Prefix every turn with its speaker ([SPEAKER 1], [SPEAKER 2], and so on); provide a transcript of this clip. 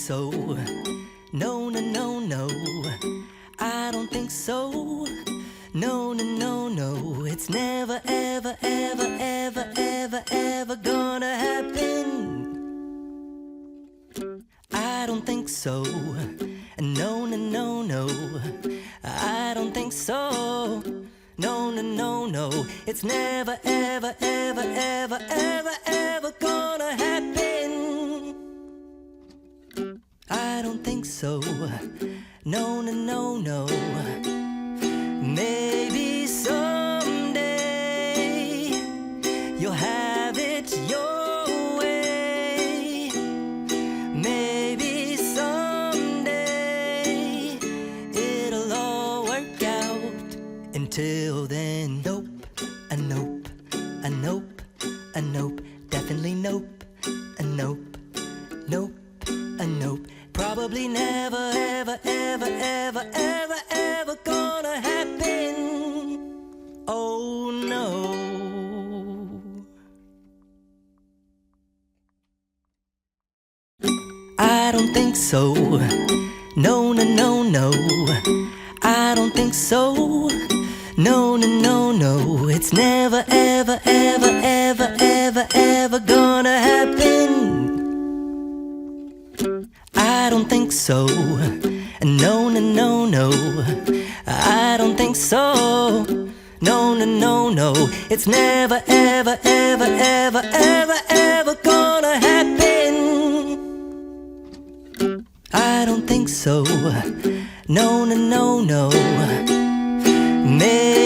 [SPEAKER 1] so. No, no, no, no, I don't think so. No, no, no, no, it's never, ever, ever, ever, ever, ever gonna happen. I don't think so. No, no, no, no, I don't think so. No, no, no, no, it's never, ever, ever, ever, ever, ever gonna happen. I don't think so. No, no, no, no. Maybe someday you'll have it your way. Maybe someday it'll all work out. Until then, nope, a nope, a nope, a nope, definitely nope, a nope, nope, a nope. Probably never, ever, ever, ever, ever, ever gonna happen. Oh no. I don't think so. No, no, no, no, I don't think so. No, no, no, no, it's never, ever, ever, ever, ever, ever gonna happen. I don't think so. No, no, no, no, I don't think so. No, no, no, no, it's never, ever, ever, ever, ever, ever gonna happen. I don't think so. No, no, no, no. Maybe